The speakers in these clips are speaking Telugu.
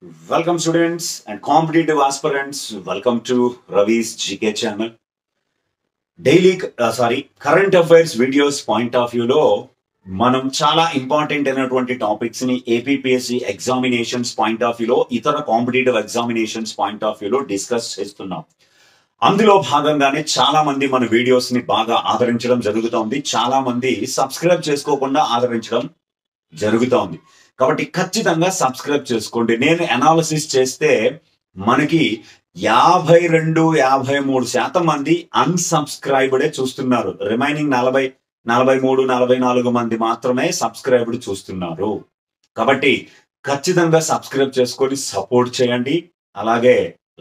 Welcome students and competitive aspirants. Welcome to Ravi's GK channel. Current affairs videos point of view లో మనం చాలా ఇంపార్టెంట్ అయినటువంటి టాపిక్స్ ని ఏపీపీఎస్సీ ఎగ్జామినేషన్స్ పాయింట్ ఆఫ్ వ్యూలో ఇతర కాంపిటేటివ్ ఎగ్జామినేషన్స్ పాయింట్ ఆఫ్ వ్యూలో డిస్కస్ చేస్తున్నాం. అందులో భాగంగానే చాలా మంది మన వీడియోస్ ని బాగా ఆదరించడం జరుగుతోంది. చాలా మంది సబ్స్క్రైబ్ చేసుకోకుండా ఆదరించడం జరుగుతోంది. కాబట్టి ఖచ్చితంగా సబ్స్క్రైబ్ చేసుకోండి. నేను అనాలిసిస్ చేస్తే మనకి 52-53% మంది అన్సబ్స్క్రైబ్డే చూస్తున్నారు. రిమైనింగ్ 43-44 మంది మాత్రమే సబ్స్క్రైబ్డ్ చూస్తున్నారు. కాబట్టి ఖచ్చితంగా సబ్స్క్రైబ్ చేసుకొని సపోర్ట్ చేయండి. అలాగే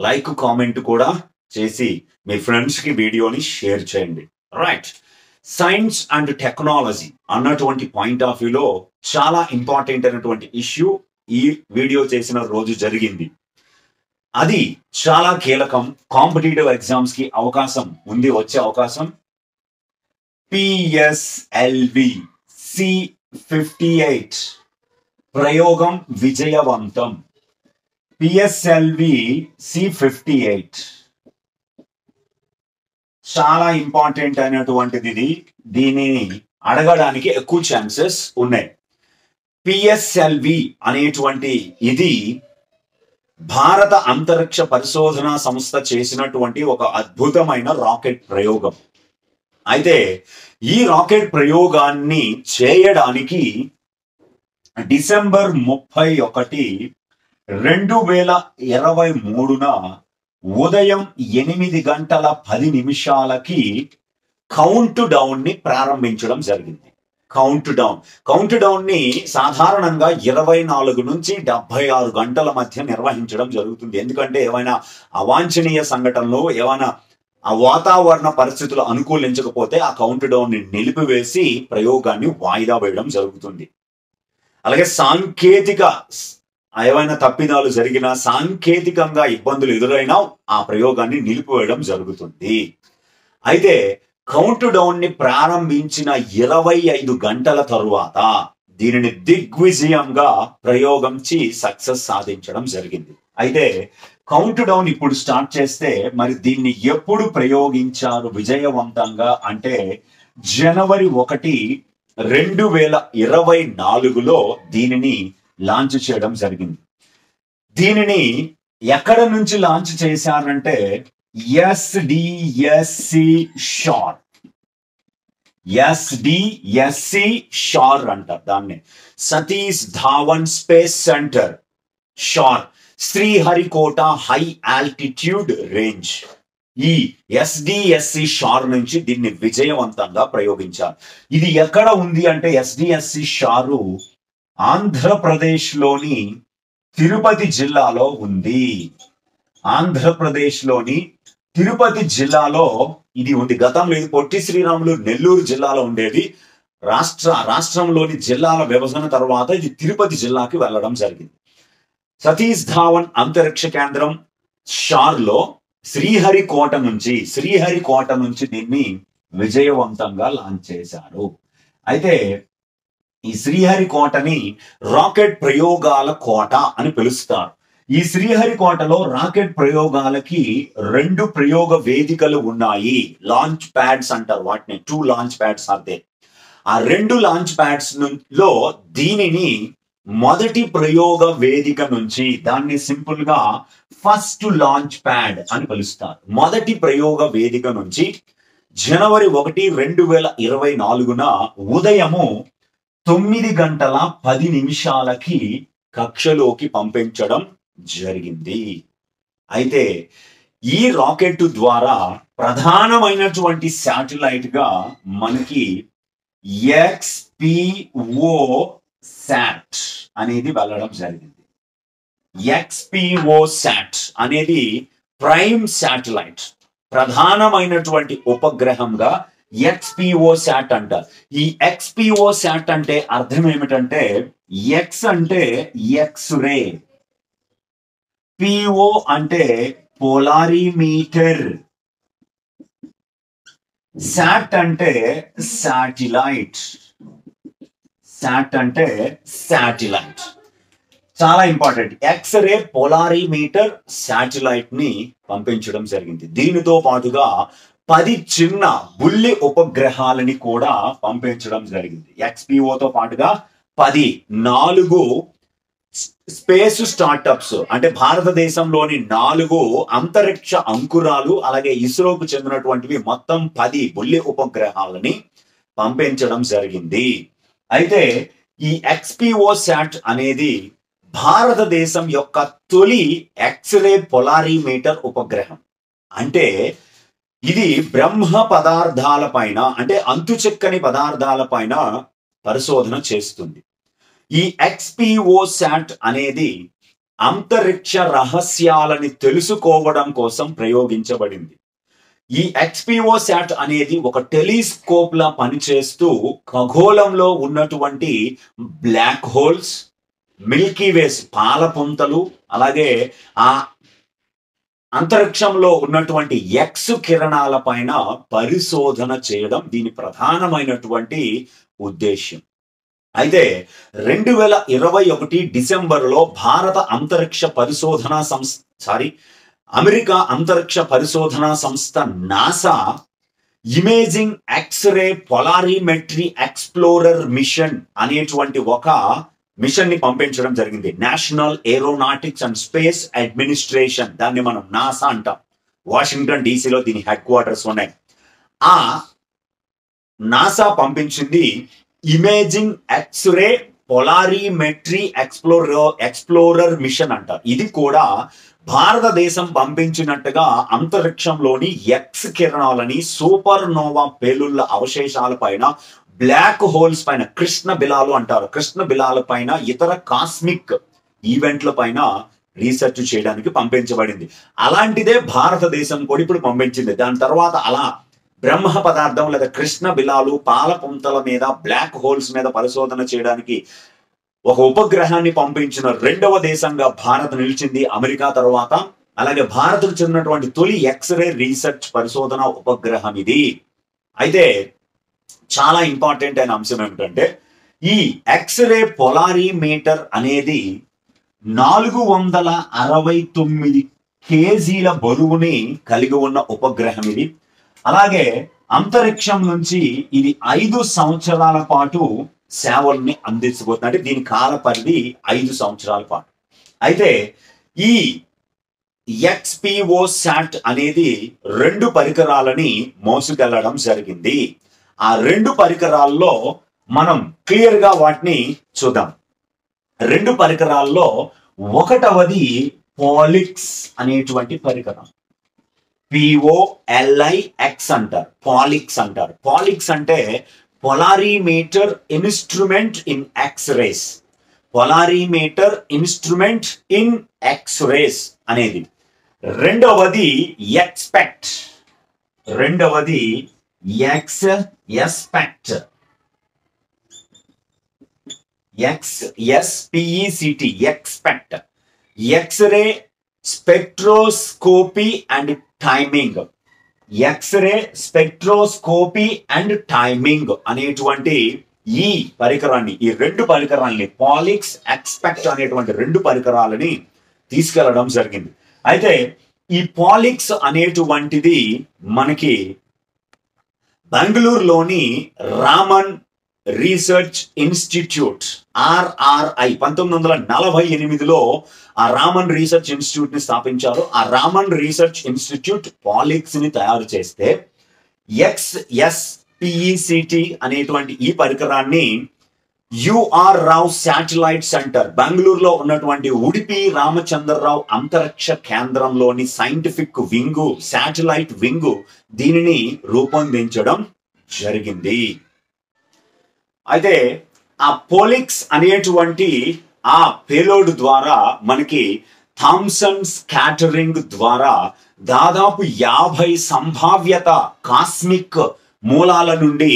లైక్ కామెంట్ కూడా చేసి మీ ఫ్రెండ్స్ కి వీడియోని షేర్ చేయండి. రైట్, సైన్స్ అండ్ టెక్నాలజీ అన్నటువంటి పాయింట్ ఆఫ్ వ్యూలో చాలా ఇంపార్టెంట్ అయినటువంటి ఇష్యూ ఈ వీడియో చేసిన రోజు జరిగింది. అది చాలా కీలకం. కాంపిటేటివ్ ఎగ్జామ్స్ కి వచ్చే అవకాశం. పిఎస్ఎల్వి C58 ప్రయోగం విజయవంతం. పిఎస్ఎల్వి C58 చాలా ఇంపార్టెంట్ అయినటువంటిది. దీనిని అడగడానికి ఎక్కువ ఛాన్సెస్ ఉన్నాయి. పిఎస్ఎల్వి అనేటువంటి ఇది భారత అంతరిక్ష పరిశోధన సంస్థ చేసినటువంటి ఒక అద్భుతమైన రాకెట్ ప్రయోగం. అయితే ఈ రాకెట్ ప్రయోగాన్ని చేయడానికి డిసెంబర్ 31, 2023న ఉదయం 8:10 కౌంట్ డౌన్ ని ప్రారంభించడం జరిగింది. కౌంట్ డౌన్ ని సాధారణంగా 24 నుంచి 76 గంటల మధ్య నిర్వహించడం జరుగుతుంది. ఎందుకంటే ఏమైనా అవాంఛనీయ సంఘటనలు, ఏమైనా ఆ వాతావరణ పరిస్థితులు అనుకూలించకపోతే ఆ కౌంట్ డౌన్ ని నిలిపివేసి ప్రయోగాన్ని వాయిదా వేయడం జరుగుతుంది. అలాగే ఏవైనా తప్పిదాలు జరిగినా, సాంకేతికంగా ఇబ్బందులు ఎదురైనా ఆ ప్రయోగాన్ని నిలిపివేయడం జరుగుతుంది. అయితే కౌంట్ డౌన్ ని ప్రారంభించిన 25 గంటల తరువాత దీనిని దిగ్విజయంగా ప్రయోగించి సక్సెస్ సాధించడం జరిగింది. అయితే కౌంట్ డౌన్ ఇప్పుడు స్టార్ట్ చేస్తే మరి దీన్ని ఎప్పుడు ప్రయోగించారు విజయవంతంగా అంటే జనవరి 1, 2024లో దీనిని లాంచ్ చేయడం జరిగింది. దీనిని ఎక్కడ నుంచి లాంచ్ చేశారంటే ఎస్డిఎస్సి షార్ అంటారు దాన్ని. Satish Dhawan space centre SHAR, Sriharikota high altitude range. ఈ ఎస్డిఎస్సి షార్ నుంచి దీన్ని విజయవంతంగా ప్రయోగించారు. ఇది ఎక్కడ ఉంది అంటే ఎస్డిఎస్సి షారు ఆంధ్రప్రదేశ్లోని తిరుపతి జిల్లాలో ఉంది. ఆంధ్రప్రదేశ్లోని తిరుపతి జిల్లాలో ఇది ఉంది. గతంలో ఇది పొట్టి శ్రీరాములు నెల్లూరు జిల్లాలో ఉండేది. రాష్ట్రంలోని జిల్లాల విభజన తర్వాత ఇది తిరుపతి జిల్లాకి వెళ్ళడం జరిగింది. సతీష్ ధావన్ అంతరిక్ష కేంద్రం షార్లో శ్రీహరికోట నుంచి దీన్ని విజయవంతంగా లాంచ్ చేశారు. అయితే ఈ శ్రీహరికోటని రాకెట్ ప్రయోగాల కోట అని పిలుస్తారు. ఈ శ్రీహరికోటలో రాకెట్ ప్రయోగాలకి 2 ప్రయోగ వేదికలు ఉన్నాయి. లాంచ్ ప్యాడ్స్ అంటారు వాటిని. 2 లాంచ్ ప్యాడ్స్ ఆర్. ఆ 2 లాంచ్ ప్యాడ్స్ లో దీనిని మొదటి ప్రయోగ వేదిక నుంచి, దాన్ని సింపుల్ గా ఫస్ట్ లాంచ్ ప్యాడ్ అని పిలుస్తారు. మొదటి ప్రయోగ వేదిక నుంచి జనవరి 1, 2024న ఉదయము 9:10 కక్షలోకి పంపించడం జరిగింది. అయితే ఈ రాకెట్ ద్వారా ప్రధానమైనటువంటి శాటిలైట్ గా మనకి XPO శాట్ అనేది వెళ్ళడం జరిగింది. XPO శాట్ అనేది ప్రైమ్ శాటిలైట్, ప్రధానమైనటువంటి ఉపగ్రహంగా XPO శాట్ అంటారు. ఈ XPO శాట్ అంటే అర్థం ఏమిటంటే X అంటే ఎక్స్రే, PO అంటే పోలారిమీటర్, శాట్ అంటే శాటిలైట్. చాలా ఇంపార్టెంట్, ఎక్స్రే పోలారిమీటర్ శాటిలైట్ ని పంపించడం జరిగింది. దీనితో పాటుగా 10 చిన్న బుల్లి ఉపగ్రహాలని కూడా పంపించడం జరిగింది. ఎక్స్పిఓతో పాటుగా 4 స్పేస్ స్టార్టప్స్, అంటే భారతదేశంలోని 4 అంతరిక్ష అంకురాలు, అలాగే ఇస్రోకు చెందినటువంటివి మొత్తం 10 బుల్లి ఉపగ్రహాలని పంపించడం జరిగింది. అయితే ఈ ఎక్స్పిఓ శాట్ అనేది భారతదేశం యొక్క తొలి ఎక్స్రే పొలారిమీటర్ ఉపగ్రహం. అంటే ఇది బ్రహ్మ పదార్థాల పైన, అంటే అంతుచెక్కని పదార్థాల పైన పరిశోధన చేస్తుంది. ఈ ఎక్స్పిఓ శాట్ అనేది అంతరిక్ష రహస్యాలని తెలుసుకోవడం కోసం ప్రయోగించబడింది. ఈ ఎక్స్పిఓ శాట్ అనేది ఒక టెలిస్కోప్ లా పనిచేస్తూ ఖగోళంలో ఉన్నటువంటి బ్లాక్ హోల్స్, మిల్కీ వేస్ పాలపుంతలు, అలాగే ఆ అంతరిక్షంలో ఉన్నటువంటి ఎక్స్ కిరణాల పైన పరిశోధన చేయడం దీని ప్రధానమైనటువంటి ఉద్దేశ్యం. అయితే 2021 డిసెంబర్లో భారత అంతరిక్ష పరిశోధనా సంస్థ అమెరికా అంతరిక్ష పరిశోధనా సంస్థ NASA imaging x ray polarimetry explorer mission అనేటువంటి ఒక మిషన్ ని పంపించడం జరిగింది. National aeronautics and space administration, దాన్ని మనం నాసా అంటాం. వాషింగ్టన్ డీసీలో దీని హెడ్ క్వార్టర్స్ ఉన్నాయి. ఆ నాసా పంపించింది imaging x ray polarimetry explorer machine అంటారు. ఇది కూడా భారతదేశం పంపించినట్టుగా అంతరిక్షంలోని ఎక్స్ కిరణాలని, సూపర్ నోవా పేలుళ్ల అవశేషాల పైన, బ్లాక్ హోల్స్ పైన, కృష్ణ బిలాలు అంటారు, కృష్ణ బిలాల పైన, ఇతర కాస్మిక్ ఈవెంట్ల పైన రీసెర్చ్ చేయడానికి పంపించబడింది. అలాంటిదే భారతదేశం కూడా ఇప్పుడు పంపించింది. దాని తర్వాత అలా బ్రహ్మ పదార్థం లేదా కృష్ణ బిలాలు, పాలపుంతల మీద, బ్లాక్ హోల్స్ మీద పరిశోధన చేయడానికి ఒక ఉపగ్రహాన్ని పంపించిన 2వ దేశంగా భారత్ నిలిచింది అమెరికా తర్వాత. అలాగే భారత్కు చెందినటువంటి తొలి ఎక్స్రే రీసెర్చ్ పరిశోధన ఉపగ్రహం ఇది. అయితే చాలా ఇంపార్టెంట్ అయిన అంశం ఏమిటంటే, ఈ ఎక్స్రే పొలారిమీటర్ అనేది 469 కేజీల బరువుని కలిగి ఉన్న ఉపగ్రహం ఇది. అలాగే అంతరిక్షం నుంచి ఇది 5 సంవత్సరాల పాటు సేవల్ని అందించబోతుంది. అంటే దీని కాల పరిధి 5 సంవత్సరాల పాటు. అయితే ఈ ఎక్స్పిఓ శాట్ అనేది 2 పరికరాలని మోసుకెళ్లడం జరిగింది. ఆ 2 పరికరాల్లో మనం క్లియర్ గా వాటిని చూద్దాం. 2 పరికరాల్లో ఒకటవది పాలిక్స్ అనేటువంటి పరికరం. POLIX అంటారు, పాలిక్స్ అంటారు. పాలిక్స్ అంటే polarimeter instrument in X-rays, polarimeter instrument in X-rays అనేది. రెండవది ఎక్స్పెక్ట్, రెండవది expect, XSPECT, expect, x ray spectroscopy and timing, x ray spectroscopy and timing అనేటువంటి ఈ పరికరాన్ని, ఈ 2 పరికరాలని, పాలిక్స్, ఎక్స్పెక్ట్ అనేటువంటి 2 పరికరాలని తీసుకెళ్లడం జరిగింది. అయితే ఈ పాలిక్స్ అనేటువంటిది మనకి బెంగళూరులోని రామన్ రీసెర్చ్ ఇన్స్టిట్యూట్ RRI 1948లో ఆ రామన్ రీసెర్చ్ ఇన్స్టిట్యూట్ ని స్థాపించారు. ఆ రామన్ రీసెర్చ్ ఇన్స్టిట్యూట్ పాలిక్స్ ని తయారు చేస్తే XSPECT అనేటువంటి ఈ పరికరాన్ని UR రావ్ శాటిలైట్ సెంటర్, బెంగళూరులో ఉన్నటువంటి ఉడిపి రామచంద్రరావు అంతరిక్ష కేంద్రంలోని సైంటిఫిక్ వింగు, శాటిలైట్ వింగు దీనిని రూపొందించడం జరిగింది. అయితే ఆ పోలిక్స్ అనేటువంటి ఆ పేలోడ్ ద్వారా మనకి థామ్సన్ స్కాటరింగ్ ద్వారా దాదాపు 50 సంభావ్యత కాస్మిక్ మూలాల నుండి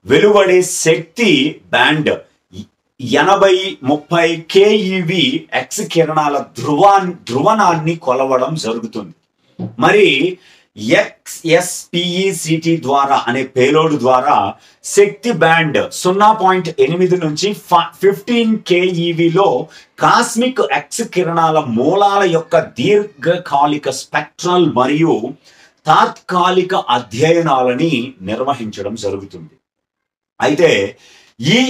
వెలువడే శక్తి బ్యాండ్ 80-30 KeV ఎక్స్ కిరణాల ధ్రువణాన్ని కొలవడం జరుగుతుంది. మరి XSPECT ద్వారా అనే పేలోడ్ ద్వారా శక్తి బ్యాండ్ 0.8 నుంచి 15 KeV లో కాస్మిక్ ఎక్స్ కిరణాల మూలాల యొక్క దీర్ఘకాలిక స్పెక్ట్రల్ మరియు తాత్కాలిక అధ్యయనాలని నిర్వహించడం జరుగుతుంది. అయితే ఈ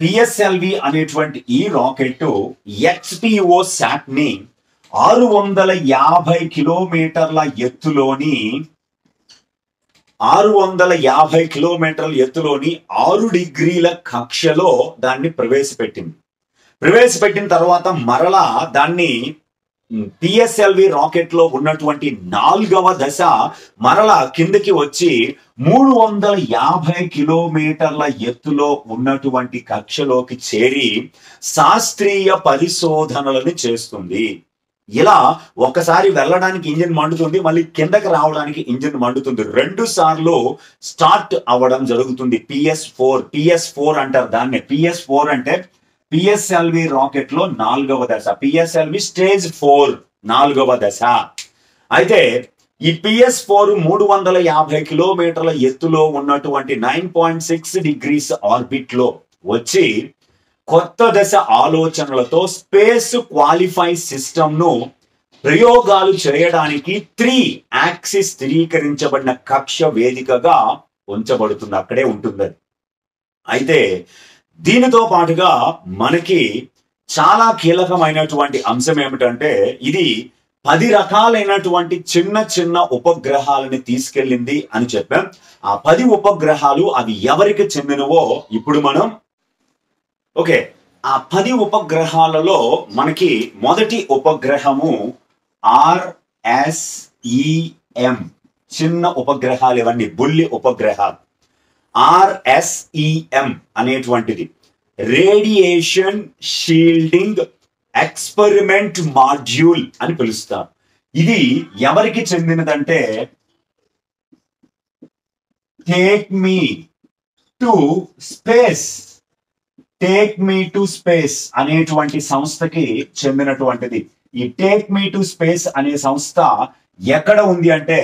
PSLV అనేటువంటి ఈ రాకెట్ XPO శాట్ ని 650 కిలోమీటర్ల ఎత్తులోని 6 డిగ్రీల కక్షలో దాన్ని ప్రవేశపెట్టిన తర్వాత మరలా దాన్ని PSLV రాకెట్ లో ఉన్నటువంటి 4వ దశ మరలా కిందకి వచ్చి 350 కిలోమీటర్ల ఎత్తులో ఉన్నటువంటి కక్షలోకి చేరి శాస్త్రీయ పరిశోధనలను చేస్తుంది. ఇలా ఒకసారి వెళ్ళడానికి ఇంజిన్ మండుతుంది, మళ్ళీ కిందకి రావడానికి ఇంజిన్ మండుతుంది. 2 సార్లు స్టార్ట్ అవ్వడం జరుగుతుంది. PS4 అంటారు దాన్ని. PS4 అంటే PSLV రాకెట్ లో 4వ దశ. PSLV స్టేజ్ 4 4వ దశ. అయితే ఈ PS4 350 కిలోమీటర్ల ఎత్తులో ఉన్నటువంటి 9.6 డిగ్రీస్ ఆర్బిట్ లో వచ్చి కొత్త దశ ఆలోచనలతో స్పేస్ క్వాలిఫై సిస్టమ్ ను ప్రయోగాలు చేయడానికి 3 యాక్సిస్ స్థిరీకరించబడిన కక్ష వేదికగా ఉంచబడుతుంది. అక్కడే ఉంటుంది. అయితే దీనితో పాటుగా మనకి చాలా కీలకమైనటువంటి అంశం ఏమిటంటే ఇది 10 రకాలైనటువంటి చిన్న ఉపగ్రహాలని తీసుకెళ్ళింది అని చెప్పాం. ఆ 10 ఉపగ్రహాలు అవి ఎవరికి చెందినవో ఇప్పుడు మనం ఆ 10 ఉపగ్రహాలలో మనకి మొదటి ఉపగ్రహము RSEM. చిన్న ఉపగ్రహాలు ఇవన్నీ బుల్లి ఉపగ్రహాలు. RSEM అనేటువంటిది రేడియేషన్ షీల్డింగ్ ఎక్స్పెరిమెంట్ మాడ్యూల్ అని పిలుస్తారు. ఇది ఎవరికి చెందినదంటే టేక్ మీ టు స్పేస్ అనేటువంటి సంస్థకి చెందినటువంటిది. ఈ టేక్ మీ టు స్పేస్ అనే సంస్థ ఎక్కడ ఉంది అంటే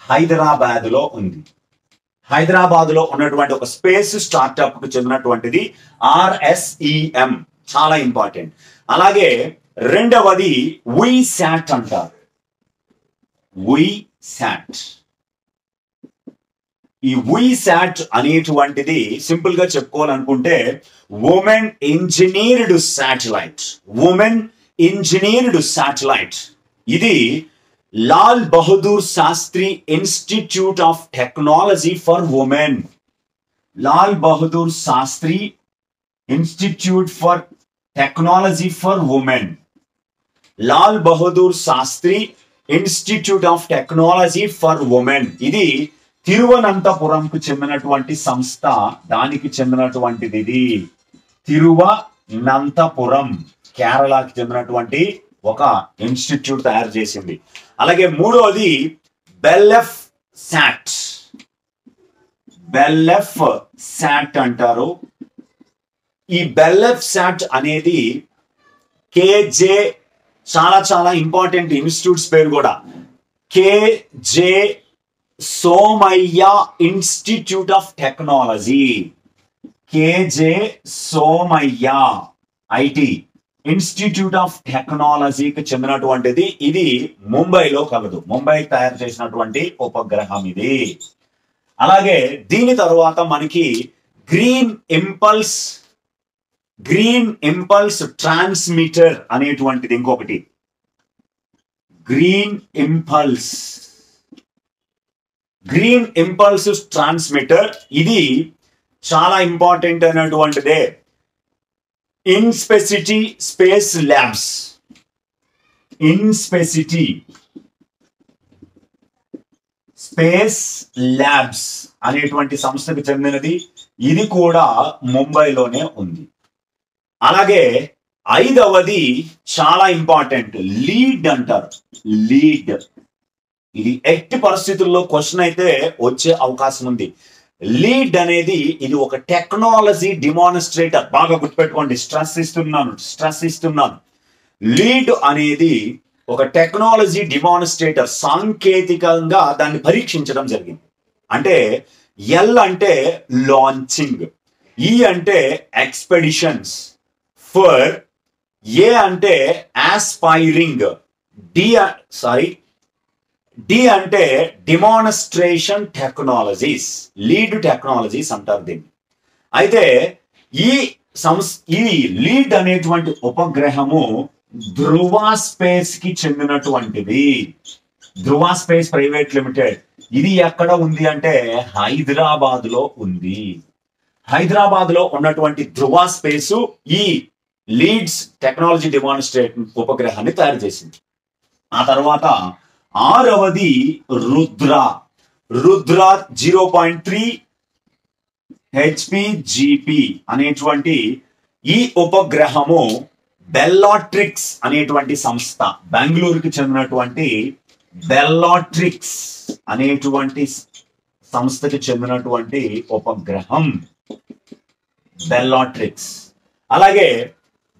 హైదరాబాద్ లో ఉంది. హైదరాబాద్ లో ఉన్నటువంటి ఒక స్పేస్ స్టార్ట్అప్ కు చెందినటువంటిది RSEM. చాలా ఇంపార్టెంట్. అలాగే రెండవది WISAT అంటారు. WISAT. ఈ WISAT అనేటువంటిది సింపుల్ గా చెప్పుకోవాలనుకుంటే ఉమెన్ ఇంజనీర్డ్ శాటిలైట్. ఇది Lal Bahadur Shastri institute of technology for women. Lal Bahadur Shastri institute for technology for women. Lal Bahadur Shastri institute of technology for women. ఇది తిరువనంతపురంకు చెందినటువంటి సంస్థ. దానికి చెందినటువంటిది ఇది. తిరువనంతపురం కేరళకి చెందినటువంటి ఒక ఇన్స్టిట్యూట్ తయారు చేసింది. అలాగే మూడోది బెల్లెఫ్ శాట్ అంటారు. ఈ బెల్లెఫ్ శాట్ అనేది కేజే చాలా ఇంపార్టెంట్ ఇన్స్టిట్యూట్స్ పేరు కూడా KJ Somaiya institute of technology. KJ Somaiya IT institute of టెక్నాలజీకి చెందినటువంటిది. ఇది ముంబైలో కలదు. ముంబై తయారు చేసినటువంటి ఉపగ్రహం ఇది. అలాగే దీని తర్వాత మనకి గ్రీన్ ఇంపల్స్ ట్రాన్స్మిటర్ అనేటువంటిది ఇంకొకటి. గ్రీన్ ఇంపల్స్ ట్రాన్స్మిటర్ ఇది చాలా ఇంపార్టెంట్ అయినటువంటిదే. ఇన్స్పెసిటీ స్పేస్ ల్యాబ్స్ అనేటువంటి సంస్థకు చెందినది. ఇది కూడా ముంబైలోనే ఉంది. అలాగే ఐదవది చాలా ఇంపార్టెంట్ లీడ్ అంటారు. ఇది ఎట్టి పరిస్థితుల్లో క్వశ్చన్ అయితే వచ్చే అవకాశం ఉంది. లీడ్ అనేది ఇది ఒక టెక్నాలజీ డిమాన్స్ట్రేటర్. బాగా గుర్తుపెట్టుకోండి. స్ట్రెస్ ఇస్తున్నాను. లీడ్ అనేది ఒక టెక్నాలజీ డిమాన్స్ట్రేటర్, సాంకేతికంగా దాన్ని పరీక్షించడం జరిగింది. అంటే ఎల్ అంటే లాంచింగ్, ఈ అంటే ఎక్స్పెడిషన్స్, ఫర్ ఏ అంటే ఆస్పైరింగ్, డి అంటే డిమాన్స్ట్రేషన్ టెక్నాలజీస్, లీడ్ టెక్నాలజీస్ అంటారు దీన్ని. అయితే ఈ లీడ్ అనేటువంటి ఉపగ్రహము ధ్రువ స్పేస్ కి చెందినటువంటిది. ధ్రువ స్పేస్ ప్రైవేట్ లిమిటెడ్. ఇది ఎక్కడ ఉంది అంటే హైదరాబాద్ లో ఉంది. హైదరాబాద్ లో ఉన్నటువంటి ధ్రువ స్పేస్ ఈ లీడ్స్ టెక్నాలజీ డెమాన్స్ట్రేషన్ ఉపగ్రహాన్ని తయారు చేసింది. ఆ తర్వాత ఆరవది రుద్ర. 0.3 HPGP అనేటువంటి ఈ ఉపగ్రహము బెల్లాట్రిక్స్ అనేటువంటి సంస్థ, బెంగళూరుకి చెందినటువంటి బెల్లాట్రిక్స్ అనేటువంటి సంస్థకి చెందినటువంటి ఉపగ్రహం బెల్లాట్రిక్స్. అలాగే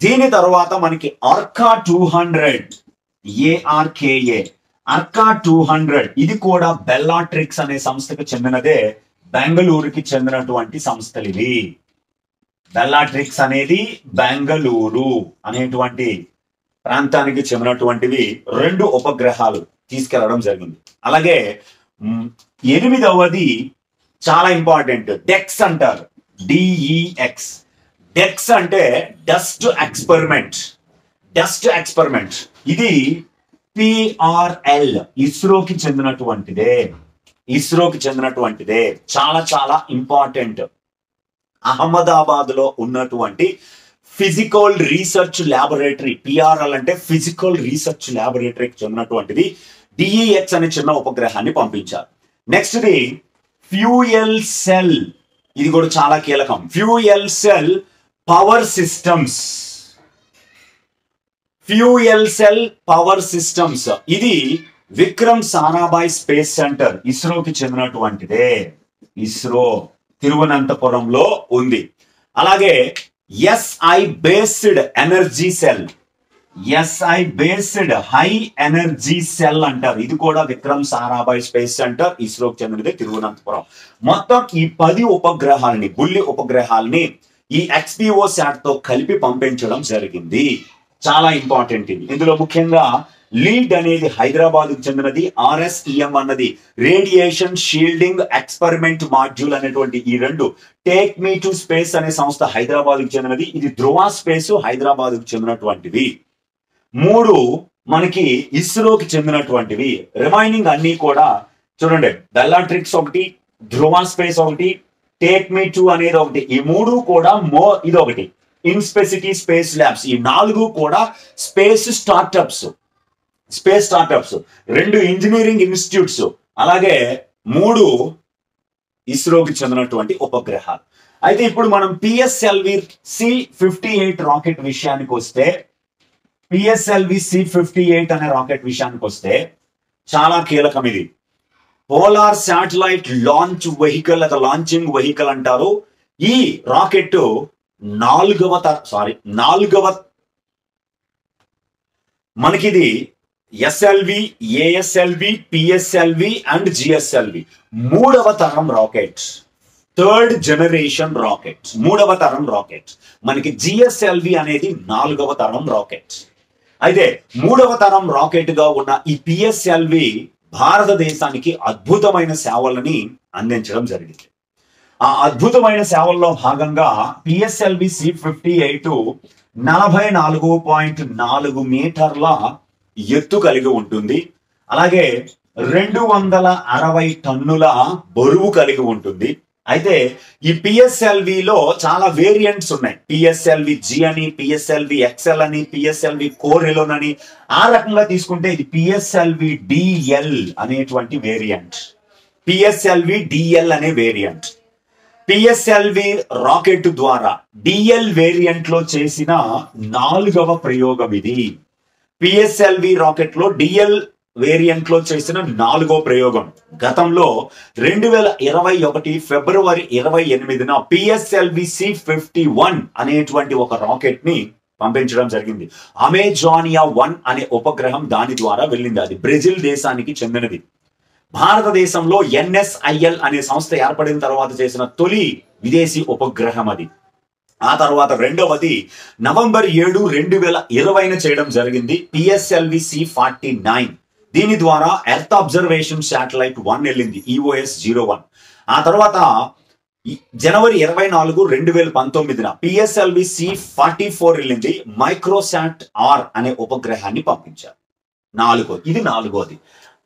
దీని తర్వాత మనకి అర్కా 200, ARKA, అర్కా 200 ఇది కూడా బెల్లాట్రిక్స్ అనే సంస్థకు చెందినదే, బెంగళూరుకి చెందినటువంటి సంస్థలు ఇవి. బెల్లాట్రిక్స్ అనేది బెంగళూరు అనేటువంటి ప్రాంతానికి చెందినటువంటివి 2 ఉపగ్రహాలు తీసుకెళ్లడం జరిగింది. అలాగే 8వది చాలా ఇంపార్టెంట్, డెక్స్ అంటారు, DEX. డెక్స్ అంటే డస్ట్ ఎక్స్పెరిమెంట్. ఇది PRL, ఇస్రోకి చెందినటువంటిదే. చాలా చాలా ఇంపార్టెంట్. అహ్మదాబాద్ లో ఉన్నటువంటి ఫిజికల్ రీసెర్చ్ ల్యాబొరేటరీ, PRL అంటే ఫిజికల్ రీసెర్చ్ ల్యాబొరేటరీకి చెందినటువంటిది. DEX అనే చిన్న ఉపగ్రహాన్ని పంపించారు. Next the fuel cell. ఇది కూడా చాలా కీలకం. Fuel cell power systems. ఇది విక్రమ్ సారాభాయ్ స్పేస్ సెంటర్, ఇస్రోకి చెందినటువంటిదే. ఇస్రో తిరువనంతపురంలో ఉంది. అలాగే SI based energy cell, high energy cell అంటారు. ఇది కూడా విక్రమ్ సారాభాయ్ స్పేస్ సెంటర్, ఇస్రోకి చెందినది, తిరువనంతపురం. మొత్తం ఈ 10 ఉపగ్రహాలని, బుల్లి ఉపగ్రహాలని ఈ XPO శాట్ తో కలిపి పంపించడం జరిగింది. చాలా ఇంపార్టెంట్ ఇది. ఇందులో ముఖ్యంగా లీడ్ అనేది హైదరాబాద్ కు చెందినది, RSEM అన్నది రేడియేషన్ షీల్డింగ్ ఎక్స్పెరిమెంట్ మాడ్యూల్ అనేటువంటి ఈ 2, టేక్ మీ టు స్పేస్ అనే సంస్థ హైదరాబాద్ కు చెందినది, ఇది ధ్రువ స్పేస్ హైదరాబాద్ కు చెందినటువంటివి. 3 మనకి ఇస్రోకి చెందినటువంటివి. రిమైనింగ్ అన్ని కూడా చూడండి, బెల్లాట్రిక్స్ ఒకటి, ధ్రువ స్పేస్ ఒకటి, టేక్ మీ టు అనేది ఒకటి. ఈ 3 కూడా ఇది ఒకటి, ఇన్స్పెసిటీ స్పేస్ ల్యాబ్స్. ఈ 4 కూడా స్పేస్ స్టార్టప్స్. 2 ఇంజనీరింగ్ ఇన్స్టిట్యూట్స్, అలాగే 3 ఇస్రోకి చెందినటువంటి ఉపగ్రహాలు. అయితే ఇప్పుడు మనం PSLV C-58 రాకెట్ విషయానికి వస్తే, PSLV C-58 అనే రాకెట్ విషయానికి వస్తే చాలా కీలకం. ఇది పోలార్ శాటిలైట్ లాంచ్ వెహికల్ లేదా లాంచింగ్ వెహికల్ అంటారు. ఈ రాకెట్ 4వ మనకిది SLV, ASLV, PSLV and GSLV 3వ తరం రాకెట్, 3rd జనరేషన్ రాకెట్, 3వ తరం రాకెట్. మనకి GSLV అనేది 4వ తరం రాకెట్. అయితే 3వ తరం రాకెట్ గా ఉన్న ఈ PSLV భారతదేశానికి అద్భుతమైన సేవలని అందించడం జరిగింది. ఆ అద్భుతమైన సేవల్లో భాగంగా PSLV C-58 44.4 మీటర్ల ఎత్తు కలిగి ఉంటుంది. అలాగే 260 టన్నుల బరువు కలిగి ఉంటుంది. అయితే ఈ PSLV లో చాలా వేరియంట్స్ ఉన్నాయి. PSLV G అని, PSLV XL అని, PSLV Core Elon అని. ఆ రకంగా తీసుకుంటే ఇది PSLV DL అనేటువంటి వేరియంట్. PSLV DL అనే వేరియంట్. PSLV రాకెట్ ద్వారా DL వేరియంట్ లో చేసిన 4వ ప్రయోగం ఇది. PSLV రాకెట్ లో DL వేరియంట్ లో చేసిన 4వ ప్రయోగం. గతంలో 2021 ఫిబ్రవరి 28న PSLV C-51 అనేటువంటి ఒక రాకెట్ ని పంపించడం జరిగింది. అమెజానియా 1 అనే ఉపగ్రహం దాని ద్వారా వెళ్ళింది. అది బ్రెజిల్ దేశానికి చెందినది. భారతదేశంలో NSIL అనే సంస్థ ఏర్పడిన తర్వాత చేసిన తొలి విదేశీ ఉపగ్రహం అది. ఆ తర్వాత రెండవది నవంబర్ 7, 2020 చేయడం జరిగింది. PSLV C49. దీని ద్వారా ఎర్త్ అబ్జర్వేషన్ శాటిలైట్ 1 వెళ్ళింది, EOS-01. ఆ తర్వాత జనవరి 24, 2019 PSLV C44 వెళ్ళింది. మైక్రోసాట్ R అనే ఉపగ్రహాన్ని పంపించారు. ఇది నాలుగోది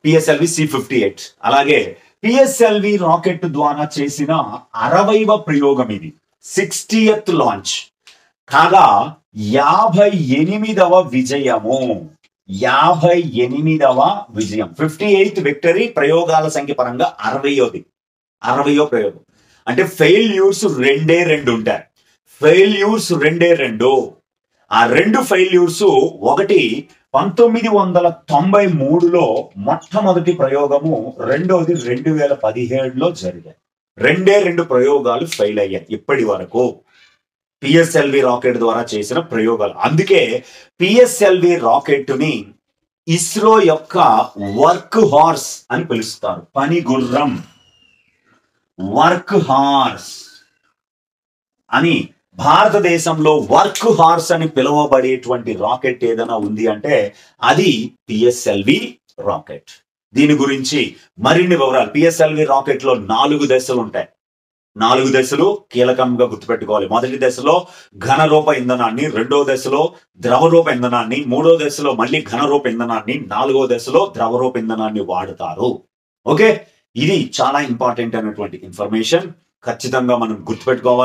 PSLV C58. అలాగే PSLV రాకెట్ ద్వారా చేసిన 60వ ప్రయోగం ఇది, 60th లాంచ్ కాగా 58వ విజయము. 58వ విజయం, 58th విక్టరీ. ప్రయోగాల సంఖ్య పరంగా 60వ ప్రయోగం. అంటే ఫెయిల్యూర్స్ 2 ఉంటాయి. ఫెయిల్యూర్స్ 2. ఆ 2 ఫెయిల్యూర్స్, ఒకటి 1993లో మొట్టమొదటి ప్రయోగము, రెండోది 2017లో జరిగాయి. 2 ప్రయోగాలు ఫెయిల్ అయ్యాయి ఇప్పటి వరకు, PSLV రాకెట్ ద్వారా చేసిన ప్రయోగాలు. అందుకే PSLV రాకెట్ ని ఇస్రో యొక్క వర్క్ హార్స్ అని పిలుస్తారు. పని గుర్రం, వర్క్ హార్స్ అని. భారతదేశంలో వర్క్ హార్స్ అని పిలువబడేటువంటి రాకెట్ ఏదైనా ఉంది అంటే అది PSLV రాకెట్. దీని గురించి మరిన్ని వివరాలు. PSLV రాకెట్ లో 4 దశలు ఉంటాయి. 4 దశలు కీలకంగా గుర్తుపెట్టుకోవాలి. మొదటి దశలో ఘనరూప ఇంధనాన్ని, రెండో దశలో ద్రవరూప ఇంధనాన్ని, మూడో దశలో మళ్ళీ ఘనరూప ఇంధనాన్ని, 4వ దశలో ద్రవరూప ఇంధనాన్ని వాడుతారు. ఓకే, ఇది చాలా ఇంపార్టెంట్ అయినటువంటి ఇన్ఫర్మేషన్, ఖచ్చితంగా మనం గుర్తుపెట్టుకోవాలి.